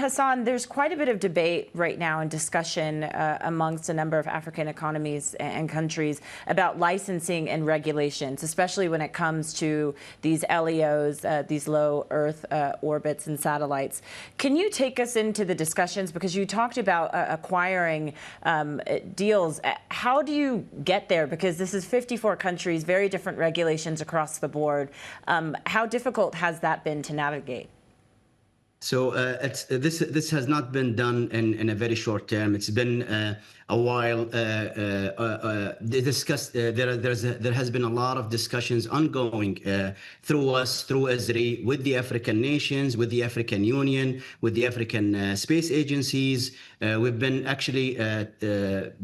Hassan, there's quite a bit of debate right now and discussion amongst a number of African economies and countries about licensing and regulations, especially when it comes to these LEOs, these low Earth orbits and satellites. Can you take us into the discussions? Because you talked about acquiring deals. How do you get there? Because this is 54 countries, very different regulations across the board. How difficult has that been to navigate? So this has not been done in a very short term. It's been a while discussed. There has been a lot of discussions ongoing through us, through Esri, with the African nations, with the African Union, with the African space agencies. We've been actually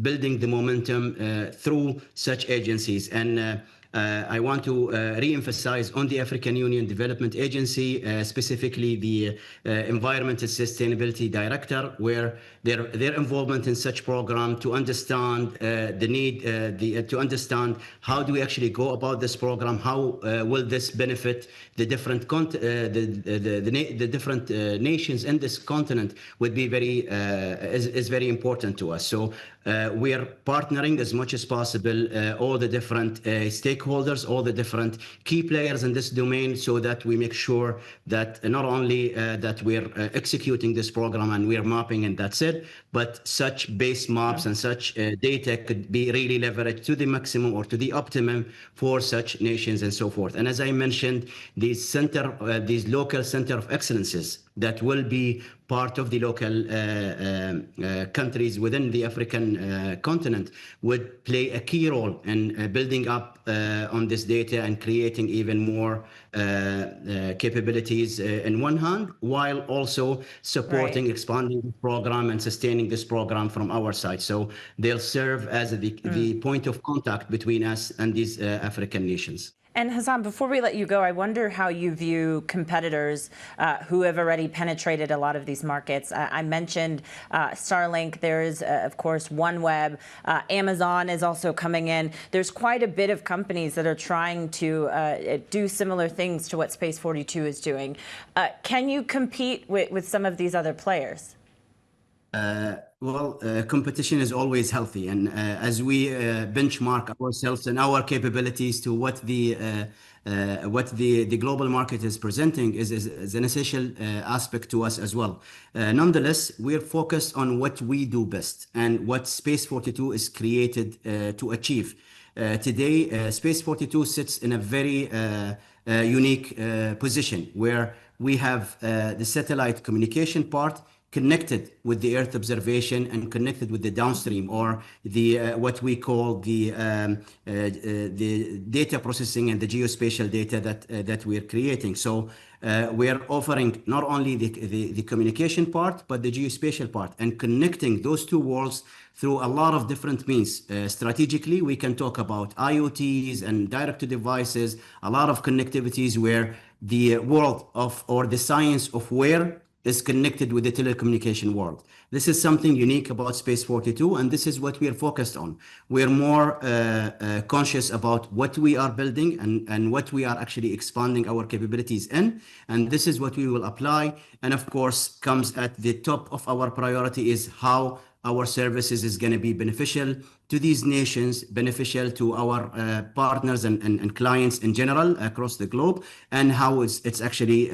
building the momentum through such agencies. And I want to re-emphasize on the African Union Development Agency, specifically the Environment and Sustainability Director, where their involvement in such program to understand the need, to understand how do we actually go about this program, how will this benefit the different the different nations in this continent would be is very important to us. So we are partnering as much as possible all the different stakeholders, all the different key players in this domain, so that we make sure that not only that we're executing this program and we're mapping and that's it, but such base maps and such data could be really leveraged to the maximum or to the optimum for such nations and so forth. And as I mentioned, these local center of excellences that will be part of the local countries within the African continent would play a key role in building up on this data and creating even more capabilities in one hand, while also supporting, expanding the program and sustaining this program from our side. So they'll serve as the point of contact between us and these African nations. And Hassan, before we let you go, I wonder how you view competitors who have already penetrated a lot of these markets. I mentioned Starlink. There's, of course, OneWeb. Amazon is also coming in. There's quite a bit of companies that are trying to do similar things to what Space42 is doing. Can you compete with some of these other players? Competition is always healthy, and as we benchmark ourselves and our capabilities to what the global market is presenting is an essential aspect to us as well. Nonetheless, we're focused on what we do best and what Space42 is created to achieve. Today, Space42 sits in a very unique position where we have the satellite communication part connected with the Earth observation and connected with the downstream, or the what we call the data processing and the geospatial data that we're creating. So we are offering not only the communication part, but the geospatial part, and connecting those two worlds through a lot of different means. Strategically, we can talk about IoTs and direct-to-devices, a lot of connectivities where the world of, or the science of where, is connected with the telecommunication world. This is something unique about Space42, and this is what we are focused on. We're more conscious about what we are building and what we are actually expanding our capabilities in, and this is what we will apply. And of course, comes at the top of our priority is how our services is going to be beneficial to these nations, beneficial to our partners and clients in general across the globe, and how it's actually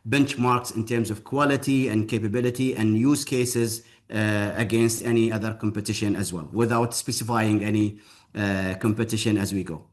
benchmarks in terms of quality and capability and use cases against any other competition as well, without specifying any competition as we go.